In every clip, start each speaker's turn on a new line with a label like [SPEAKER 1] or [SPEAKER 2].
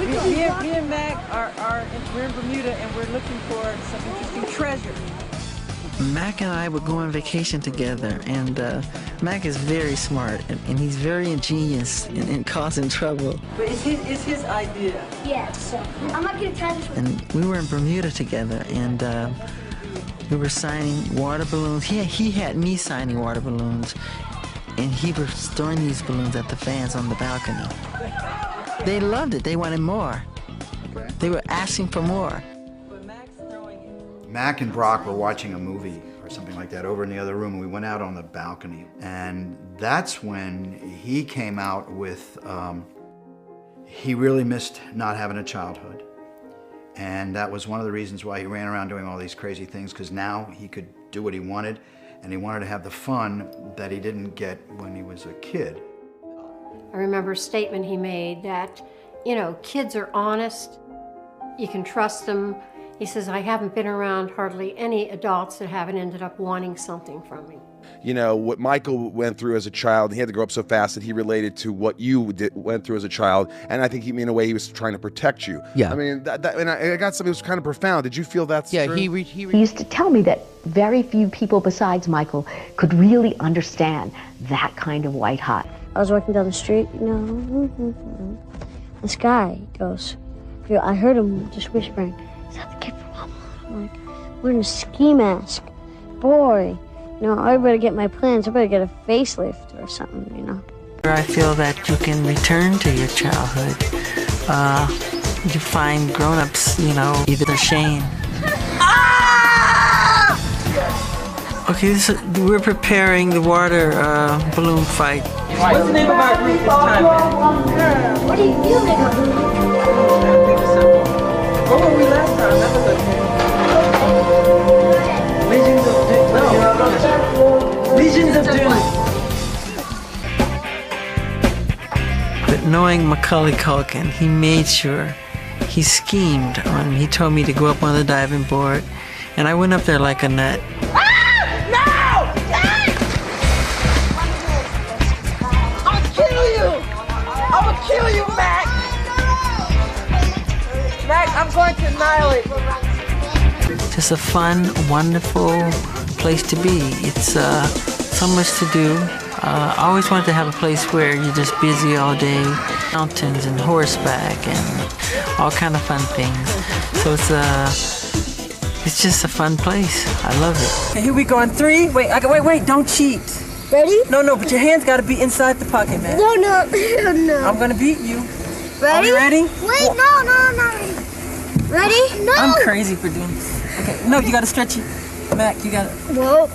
[SPEAKER 1] Me and Mac we're in Bermuda and we're looking for some interesting treasure.
[SPEAKER 2] Mac and I would go on vacation together, and Mac is very smart, and he's very ingenious in causing trouble.
[SPEAKER 1] But it's his idea.
[SPEAKER 3] Yeah, so I'm not gonna try this one.
[SPEAKER 2] And we were in Bermuda together, and we were signing water balloons. He had me signing water balloons, and he was throwing these balloons at the fans on the balcony. They loved it. They wanted more.
[SPEAKER 4] Okay.
[SPEAKER 2] They were asking for more.
[SPEAKER 4] Mac and Brock were watching a movie or something like that over in the other room, and we went out on the balcony. And that's when he came out with, he really missed not having a childhood. And that was one of the reasons why he ran around doing all these crazy things, because now he could do what he wanted, and he wanted to have the fun that he didn't get when he was a kid.
[SPEAKER 5] I remember a statement he made that, you know, kids are honest, you can trust them. He says, I haven't been around hardly any adults that haven't ended up wanting something from me.
[SPEAKER 6] You know, what Michael went through as a child, he had to grow up so fast that he related to what you went through as a child. And I think in a way he was trying to protect you.
[SPEAKER 7] Yeah.
[SPEAKER 6] I mean, and I got something that was kind of profound. Did you feel that's true?
[SPEAKER 7] He used to tell me that very few people besides Michael could really understand that kind of white hot.
[SPEAKER 3] I was walking down the street, you know, this guy goes, I heard him just whispering, is that the kid from Mama? I'm like, wearing a ski mask. Boy, you know, I better get my plans. I better get a facelift or something, you know.
[SPEAKER 2] I feel that you can return to your childhood. You find grown-ups, you know, either shame. Okay, we're preparing the water balloon fight.
[SPEAKER 1] What's the name of our group this time, man?
[SPEAKER 3] What are you feeling?
[SPEAKER 1] Where were we last time? That was Legions of Doom.
[SPEAKER 2] But knowing Macaulay Culkin, he made sure, he schemed on, he told me to go up on the diving board, and I went up there like a nut.
[SPEAKER 1] Kill you, Mac! Mac, I'm going to annihilate you.
[SPEAKER 2] Just a fun, wonderful place to be. It's so much to do. I always wanted to have a place where you're just busy all day. Mountains and horseback and all kind of fun things. So it's just a fun place. I love it.
[SPEAKER 1] Okay, here we go on 3. Wait, don't cheat.
[SPEAKER 3] Ready?
[SPEAKER 1] No, but your hands gotta be inside the pocket, man.
[SPEAKER 3] No.
[SPEAKER 1] I'm gonna beat you.
[SPEAKER 3] Ready?
[SPEAKER 1] Are you ready?
[SPEAKER 3] Wait, no, I'm not ready. Ready? No.
[SPEAKER 1] I'm crazy for doing this. Okay, no, you gotta stretch it. Mac, you gotta.
[SPEAKER 3] Whoa.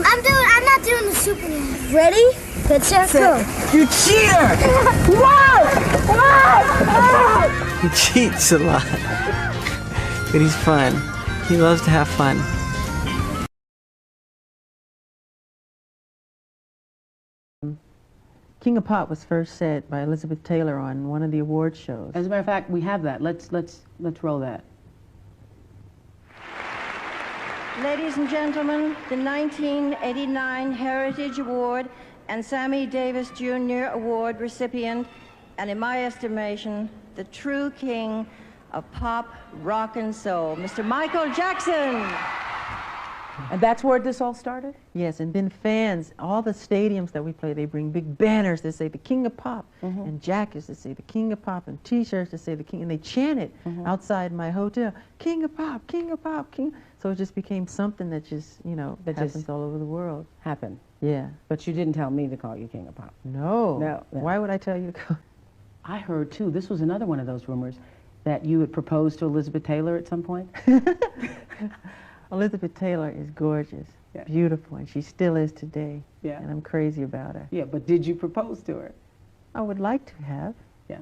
[SPEAKER 3] I'm not doing the Superman. Ready? Get set, go.
[SPEAKER 1] You cheater!
[SPEAKER 2] He cheats a lot. But he's fun. He loves to have fun. King of Pop was first said by Elizabeth Taylor on one of the award shows.
[SPEAKER 8] As a matter of fact, we have that. Let's roll that.
[SPEAKER 5] Ladies and gentlemen, the 1989 Heritage Award and Sammy Davis Jr. Award recipient, and in my estimation, the true king of pop, rock, and soul, Mr. Michael Jackson.
[SPEAKER 8] And that's where this all started?
[SPEAKER 2] Yes, and then fans, all the stadiums that we play, they bring big banners that say the King of Pop, and jackets that say the King of Pop, and T-shirts that say the King, and they chant it outside my hotel, King of Pop, King of Pop, King. So it just became something that just, you know, that happens all over the world.
[SPEAKER 8] Happened.
[SPEAKER 2] Yeah.
[SPEAKER 8] But you didn't tell me to call you King of Pop.
[SPEAKER 2] No. Why would I tell you to call?
[SPEAKER 8] I heard too, this was another one of those rumors, that you had proposed to Elizabeth Taylor at some point?
[SPEAKER 2] Elizabeth Taylor is gorgeous, beautiful, and she still is today.
[SPEAKER 8] Yeah.
[SPEAKER 2] And I'm crazy about her.
[SPEAKER 8] Yeah, but did you propose to her?
[SPEAKER 2] I would like to have.
[SPEAKER 8] Yeah.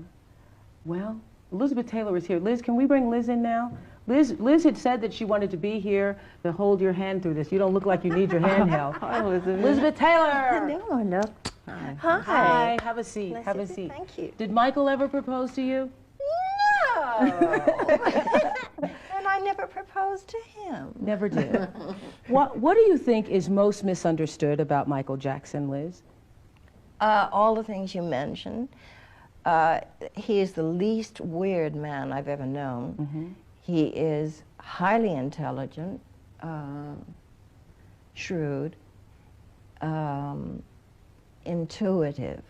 [SPEAKER 8] Well, Elizabeth Taylor is here. Liz, can we bring Liz in now? Liz had said that she wanted to be here to hold your hand through this. You don't look like you need your hand held.
[SPEAKER 2] Hi, Elizabeth.
[SPEAKER 8] Elizabeth Taylor!
[SPEAKER 9] No.
[SPEAKER 8] Hi. Hi. Have a seat.
[SPEAKER 9] Nice
[SPEAKER 8] Have a
[SPEAKER 9] to
[SPEAKER 8] seat.
[SPEAKER 9] Thank you.
[SPEAKER 8] Did Michael ever propose to you?
[SPEAKER 9] No. And I never proposed to him.
[SPEAKER 8] Never did. What do you think is most misunderstood about Michael Jackson, Liz?
[SPEAKER 9] All the things you mentioned.
[SPEAKER 5] He is the least weird man I've ever known. He is highly intelligent, shrewd, intuitive,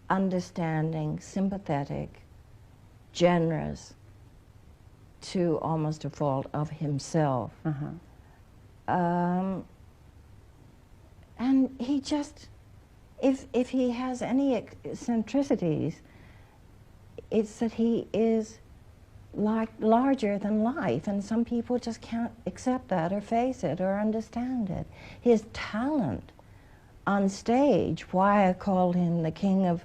[SPEAKER 5] understanding, sympathetic, generous, to almost a fault of himself. And he just, if he has any eccentricities, it's that he is like larger than life, and some people just can't accept that or face it or understand it. His talent on stage, why I called him the king of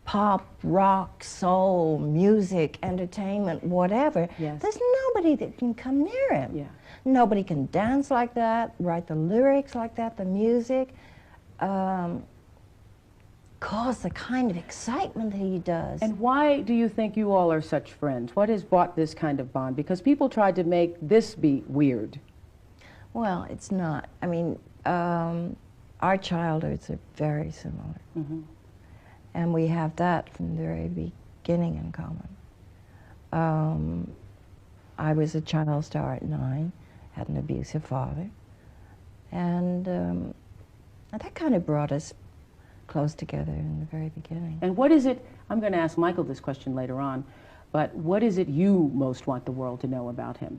[SPEAKER 5] pop, rock, soul, music, entertainment, whatever. There's nobody that can come near him. Nobody can dance like that, write the lyrics like that, the music, cause the kind of excitement that he does.
[SPEAKER 8] And why do you think you all are such friends? What has brought this kind of bond? Because people tried to make this be weird.
[SPEAKER 5] Well, it's not. I mean, our childhoods are very similar. And we have that from the very beginning in common. I was a child star at 9, had an abusive father, and that kind of brought us close together in the very beginning.
[SPEAKER 8] And what is it, I'm going to ask Michael this question later on, but what is it you most want the world to know about him?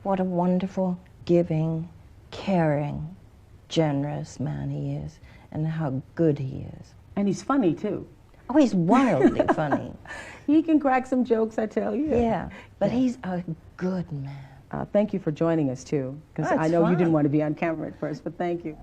[SPEAKER 5] What a wonderful, giving, caring, generous man he is, and how good he is.
[SPEAKER 8] And he's funny, too.
[SPEAKER 5] Oh, he's wildly funny.
[SPEAKER 8] He can crack some jokes, I tell you.
[SPEAKER 5] Yeah, but he's a good man.
[SPEAKER 8] Thank you for joining us, too, because I know you didn't want to be on camera at first, but thank you.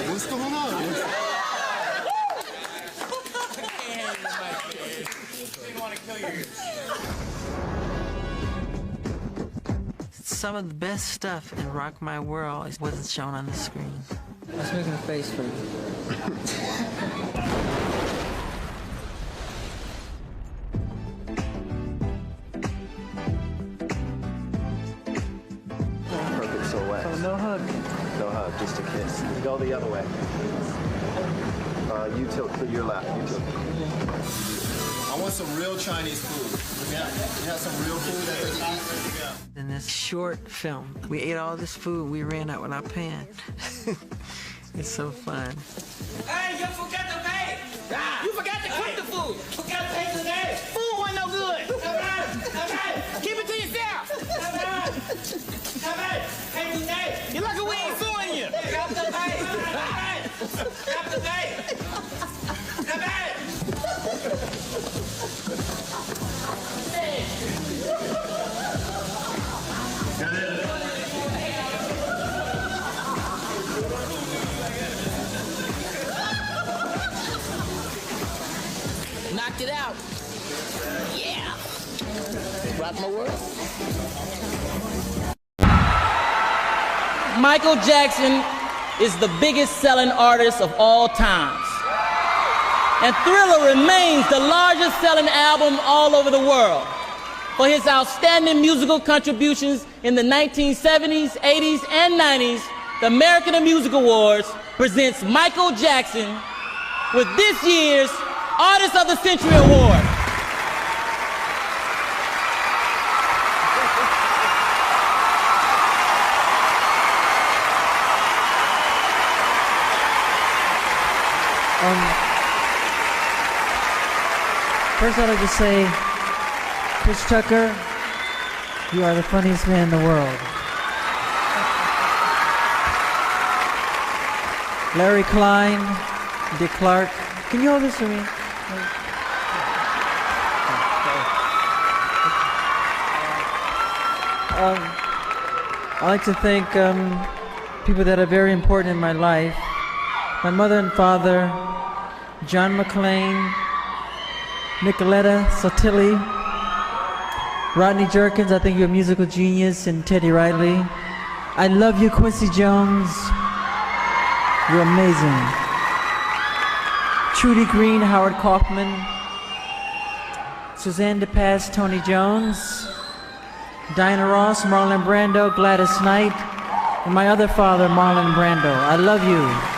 [SPEAKER 10] What's going on?
[SPEAKER 2] Some of the best stuff in Rock My World wasn't shown on the screen.
[SPEAKER 11] I was making a face for you.
[SPEAKER 10] Perfect silhouette.
[SPEAKER 11] So no hug.
[SPEAKER 10] No hug, just a kiss. Go the other way. You tilt to your left. You tilt. I want some real Chinese food. You have some real food that they can eat?
[SPEAKER 2] In this short film, we ate all this food, we ran out without paying. It's so fun.
[SPEAKER 12] Hey, you forgot to pay! You forgot to cook the food! Forgot to pay today! Food wasn't no good! Keep it to yourself! Pay today! You lucky we ain't suing you! Got to pay! Got to pay! Knocked it out. Yeah. Rock my world. Michael Jackson is the biggest selling artist of all times. And Thriller remains the largest selling album all over the world. For his outstanding musical contributions in the 1970s, 80s, and 90s, the American Music Awards presents Michael Jackson with this year's Artist of the Century Award.
[SPEAKER 11] First I'd like to say, Chris Tucker, you are the funniest man in the world. Larry Klein, Dick Clark, can you hold this for me? I'd like to thank people that are very important in my life. My mother and father, John McClain, Nicoletta Sotilli, Rodney Jerkins, I think you're a musical genius, and Teddy Riley. I love you, Quincy Jones. You're amazing. Trudy Green, Howard Kaufman, Suzanne DePass, Tony Jones, Diana Ross, Marlon Brando, Gladys Knight, and my other father, Marlon Brando. I love you.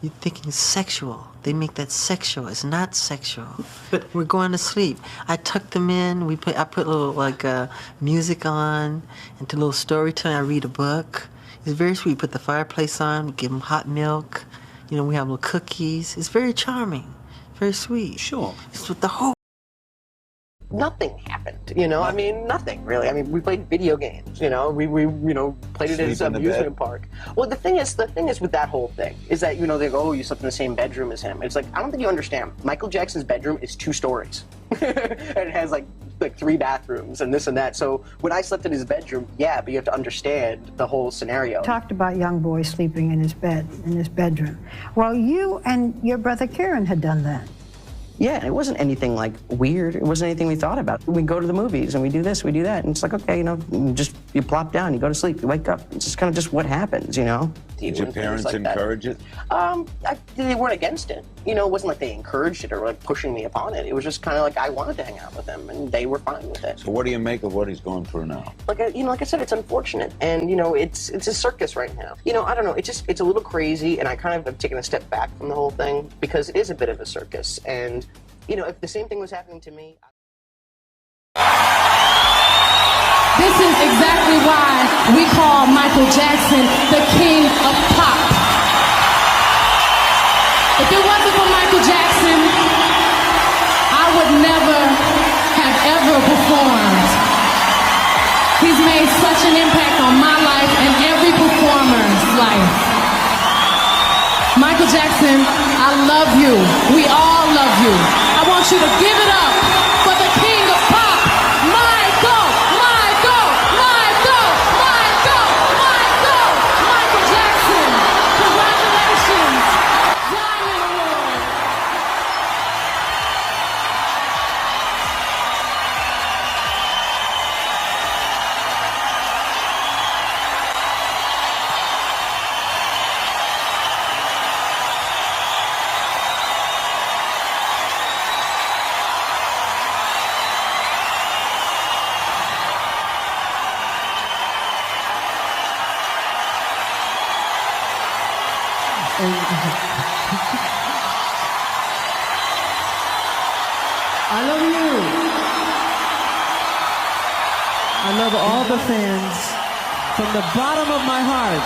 [SPEAKER 2] You're thinking sexual. They make that sexual. It's not sexual. We're going to sleep. I tuck them in. I put a little music on, and do a little storytelling. I read a book. It's very sweet. Put the fireplace on. We give them hot milk. You know, we have little cookies. It's very charming. Very sweet.
[SPEAKER 13] Sure.
[SPEAKER 2] It's with the whole.
[SPEAKER 13] Nothing happened, you know. I mean, nothing really. I mean, we played video games, you know. We played it as an amusement park. Well, the thing is with that whole thing is that, you know, they go, oh, you slept in the same bedroom as him. It's like, I don't think you understand. Michael Jackson's bedroom is 2 stories. And it has like like 3 bathrooms and this and that. So when I slept in his bedroom, yeah, but you have to understand the whole scenario.
[SPEAKER 14] Talked about young boy sleeping in his bed, in his bedroom. Well, you and your brother Kieran had done that.
[SPEAKER 13] Yeah, it wasn't anything like weird. It wasn't anything we thought about. We go to the movies and we do this, we do that, and it's like, okay, you know, you plop down, you go to sleep, you wake up. It's just kind of just what happens, you know?
[SPEAKER 15] Did your parents encourage it?
[SPEAKER 13] They weren't against it. You know, it wasn't like they encouraged it or like pushing me upon it. It was just kind of like I wanted to hang out with them, and they were fine with it.
[SPEAKER 15] So what do you make of what he's going through now?
[SPEAKER 13] Like like I said, it's unfortunate, and you know, it's a circus right now. You know, I don't know. It's a little crazy, and I kind of have taken a step back from the whole thing because it is a bit of a circus, and you know, if the same thing was happening to me.
[SPEAKER 16] This is exactly why we call Michael Jackson the king of pop. If it wasn't for Michael Jackson, I would never have ever performed. He's made such an impact on my life and every performer's life. Michael Jackson, I love you. We all love you. I want you to give it up for the king of pop, Michael, Michael, Michael, Michael, Michael, Michael Jackson. Congratulations. Diamond Award.
[SPEAKER 11] I love you. I love all the fans from the bottom of my heart.